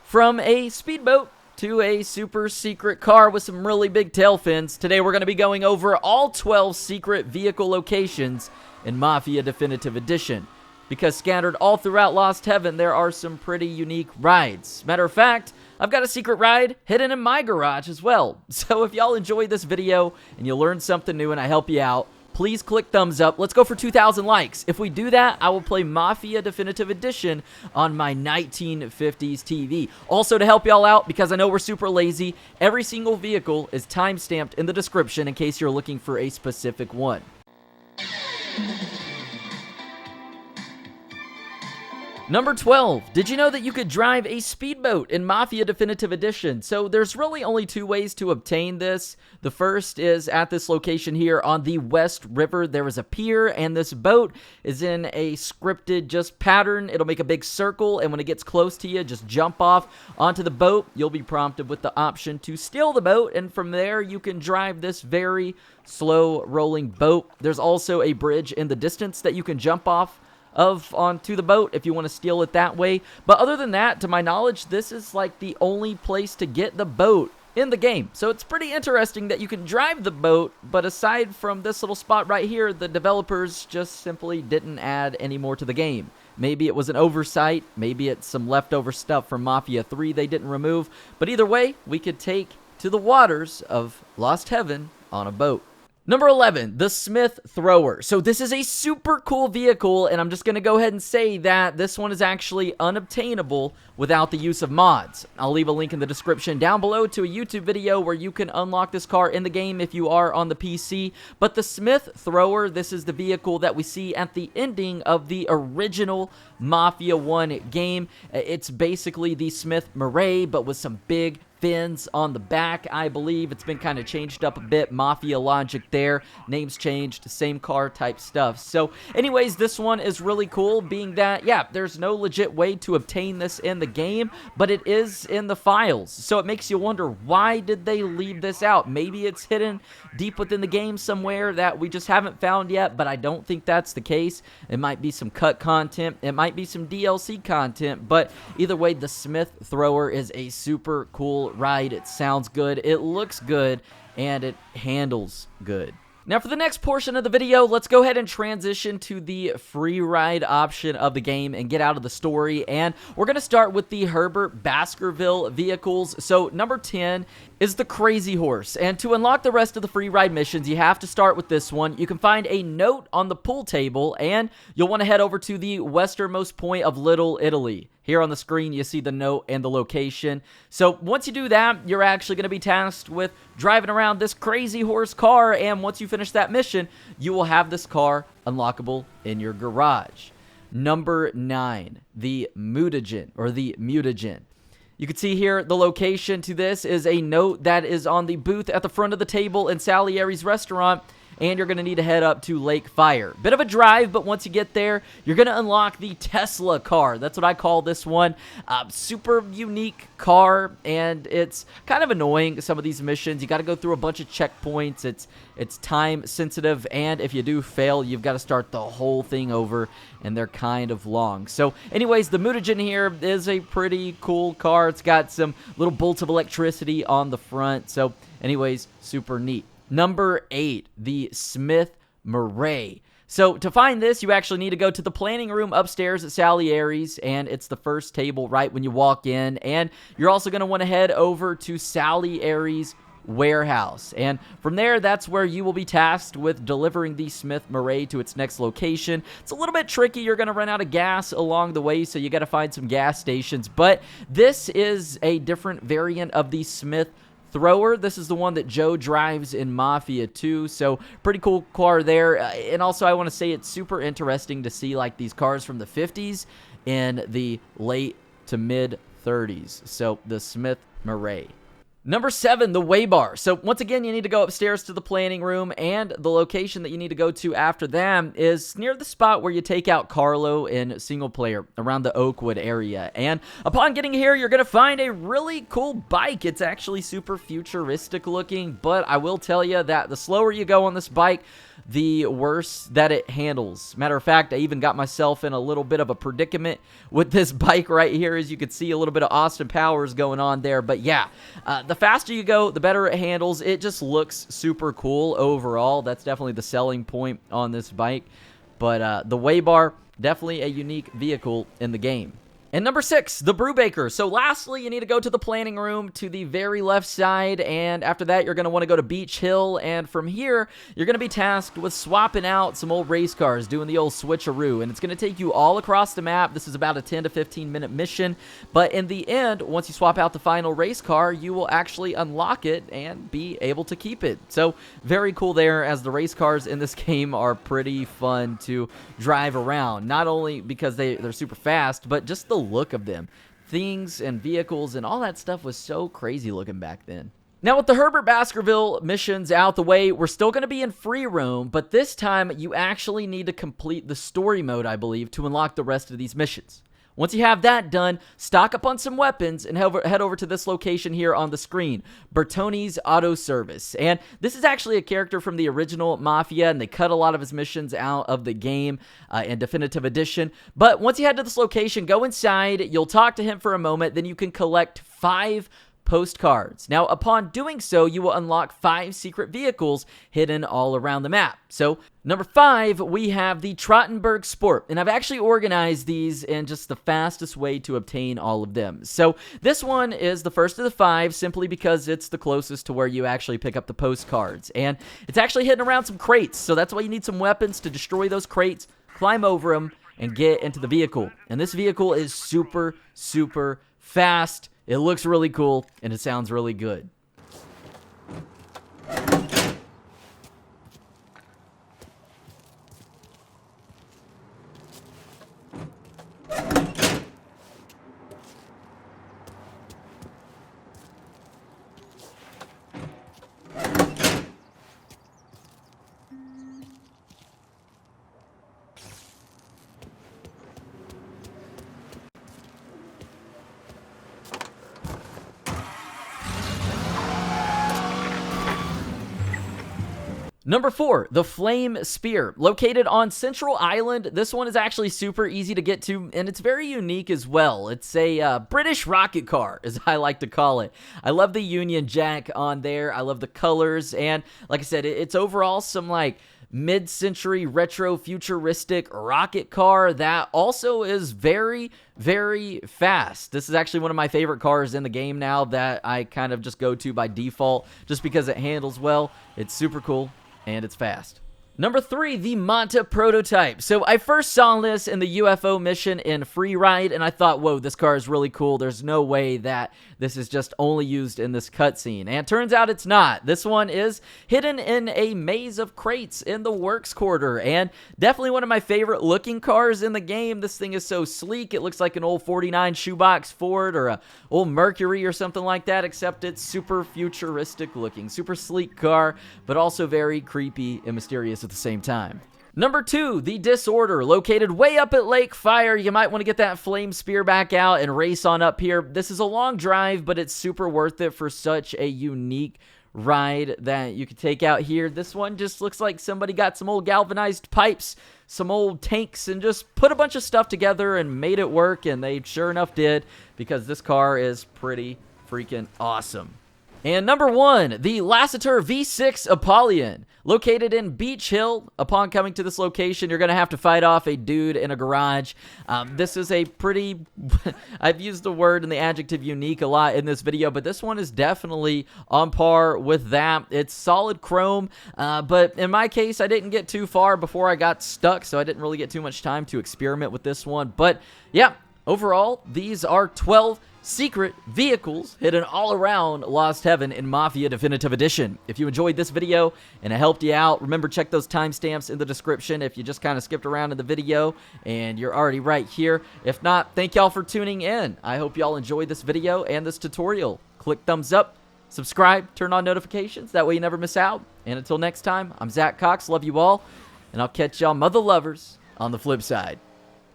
From a speedboat to a super secret car with some really big tail fins, today we're going to be going over all 12 secret vehicle locations in Mafia Definitive Edition. Because scattered all throughout Lost Heaven, there are some pretty unique rides. Matter of fact, I've got a secret ride hidden in my garage as well. So if y'all enjoyed this video and you learned something new and I help you out, please click thumbs up. Let's go for 2,000 likes. If we do that, I will play Mafia Definitive Edition on my 1950s TV. Also, to help y'all out, because I know we're super lazy, every single vehicle is timestamped in the description in case you're looking for a specific one. Number 12, did you know that you could drive a speedboat in Mafia Definitive Edition? So there's really only two ways to obtain this. The first is at this location here on the West River. There is a pier, and this boat is in a scripted just pattern. It'll make a big circle, and when it gets close to you, just jump off onto the boat. You'll be prompted with the option to steal the boat, and from there, you can drive this very slow rolling boat. There's also a bridge in the distance that you can jump off onto the boat if you want to steal it that way. But other than that, to my knowledge, this is like the only place to get the boat in the game. So it's pretty interesting that you can drive the boat, but aside from this little spot right here, the developers just simply didn't add any more to the game. Maybe it was an oversight, maybe it's some leftover stuff from Mafia 3 they didn't remove, but either way, we could take to the waters of Lost Heaven on a boat. Number 11, the Smith Thrower. So this is a super cool vehicle, and I'm just going to go ahead and say that this one is actually unobtainable without the use of mods. I'll leave a link in the description down below to a YouTube video where you can unlock this car in the game if you are on the PC. But the Smith Thrower, this is the vehicle that we see at the ending of the original Mafia 1 game. It's basically the Smith Moray, but with some big fins on the back, I believe. It's been kind of changed up a bit. Mafia logic there. Names changed. Same car type stuff. So anyways, this one is really cool, being that, yeah, there's no legit way to obtain this in the game, but it is in the files. So it makes you wonder, why did they leave this out? Maybe it's hidden deep within the game somewhere that we just haven't found yet, but I don't think that's the case. It might be some cut content. It might be some DLC content, but either way, the Smith Thrower is a super cool ride. It sounds good, it looks good, and it handles good. Now for the next portion of the video, let's go ahead and transition to the free ride option of the game and get out of the story, and we're going to start with the Herbert Baskerville vehicles. So number 10 is the Crazy Horse, and to unlock the rest of the free ride missions, you have to start with this one. You can find a note on the pool table, and you'll want to head over to the westernmost point of Little Italy. Here on the screen, you see the note and the location. So once you do that, you're actually going to be tasked with driving around this Crazy Horse car, and once you finish that mission, you will have this car unlockable in your garage. Number 9, the Mutagen, or the Mutagen. You can see here the location to this is a note that is on the booth at the front of the table in Salieri's restaurant, and you're going to need to head up to Lake Fire. Bit of a drive, but once you get there, you're going to unlock the Tesla car. That's what I call this one. Super unique car, and it's kind of annoying, some of these missions. You got to go through a bunch of checkpoints. It's time sensitive, and if you do fail, you've got to start the whole thing over, and they're kind of long. So anyways, the Mutagen here is a pretty cool car. It's got some little bolts of electricity on the front. So anyways, super neat. Number 8, the Smith Moray. So to find this, you actually need to go to the planning room upstairs at Salieri's, and it's the first table right when you walk in. And you're also going to want to head over to Salieri's warehouse, and from there, that's where you will be tasked with delivering the Smith Moray to its next location. It's a little bit tricky. You're going to run out of gas along the way, so you got to find some gas stations, but this is a different variant of the Smith Thrower. This is the one that Joe drives in Mafia 2, so pretty cool car there. And also, I want to say it's super interesting to see like these cars from the 50s in the late to mid 30s. So the Smith Moray. Number 7, the Waybar. So once again, you need to go upstairs to the planning room, and the location that you need to go to after that is near the spot where you take out Carlo in single player around the Oakwood area. And upon getting here, you're going to find a really cool bike. It's actually super futuristic looking, but I will tell you that the slower you go on this bike, the worse that it handles. Matter of fact, I even got myself in a little bit of a predicament with this bike right here. As you can see, a little bit of Austin Powers going on there. But yeah, the faster you go, the better it handles. It just looks super cool overall. That's definitely the selling point on this bike. But the Waybar, definitely a unique vehicle in the game. And number 6, the Brewbaker. So lastly, you need to go to the planning room to the very left side, and after that, you're going to want to go to Beach Hill, and from here, you're going to be tasked with swapping out some old race cars, doing the old switcheroo, and it's going to take you all across the map. This is about a 10 to 15 minute mission, but in the end, once you swap out the final race car, you will actually unlock it and be able to keep it. So very cool there, as the race cars in this game are pretty fun to drive around, not only because they're super fast, but just the look of them. Things and vehicles and all that stuff was so crazy looking back then. Now, with the Herbert Baskerville missions out the way, we're still going to be in free roam, but this time you actually need to complete the story mode, I believe, to unlock the rest of these missions. Once you have that done, stock up on some weapons and head over to this location here on the screen, Bertone's Auto Service. And this is actually a character from the original Mafia, and they cut a lot of his missions out of the game in Definitive Edition. But once you head to this location, go inside, you'll talk to him for a moment, then you can collect 5 postcards. Now, upon doing so, you will unlock 5 secret vehicles hidden all around the map. So, number 5, we have the Trautenberg Sport, and I've actually organized these in just the fastest way to obtain all of them. So, this one is the first of the 5, simply because it's the closest to where you actually pick up the postcards, and it's actually hidden around some crates, so that's why you need some weapons to destroy those crates, climb over them, and get into the vehicle. And this vehicle is super, super fast. It looks really cool, and it sounds really good. Number 4, the Flame Spear. Located on Central Island, this one is actually super easy to get to, and it's very unique as well. It's a British rocket car, as I like to call it. I love the Union Jack on there. I love the colors, and like I said, it's overall some like mid-century retro futuristic rocket car that also is very, very fast. This is actually one of my favorite cars in the game now that I kind of just go to by default just because it handles well. It's super cool. And it's fast. Number 3, the Monta Prototype. So I first saw this in the UFO mission in Free Ride, and I thought, whoa, this car is really cool. There's no way that this is just only used in this cutscene. And it turns out it's not. This one is hidden in a maze of crates in the Works Quarter, and definitely one of my favorite looking cars in the game. This thing is so sleek. It looks like an old 49 shoebox Ford or a old Mercury or something like that, except it's super futuristic looking. Super sleek car, but also very creepy and mysterious at the same time. Number 2, the Disorder, located way up at Lake Fire. You might want to get that Flame Spear back out and race on up here. This is a long drive, but it's super worth it for such a unique ride that you could take out here. This one just looks like somebody got some old galvanized pipes, some old tanks, and just put a bunch of stuff together and made it work, and they sure enough did, because this car is pretty freaking awesome. And number 1, the Lassiter V6 Apolyon, located in Beach Hill. Upon coming to this location, you're going to have to fight off a dude in a garage. This is a pretty, I've used the word and the adjective unique a lot in this video, but this one is definitely on par with that. It's solid chrome, but in my case, I didn't get too far before I got stuck, so I didn't really get too much time to experiment with this one. But yeah, overall, these are 12 secret vehicles hidden all around Lost Heaven in Mafia Definitive Edition. If you enjoyed this video and it helped you out, remember, check those timestamps in the description if you just kind of skipped around in the video and you're already right here. If not, thank y'all for tuning in. I hope y'all enjoyed this video and this tutorial. Click thumbs up, subscribe, turn on notifications. That way you never miss out. And until next time, I'm Zach Cox. Love you all. And I'll catch y'all mother lovers on the flip side.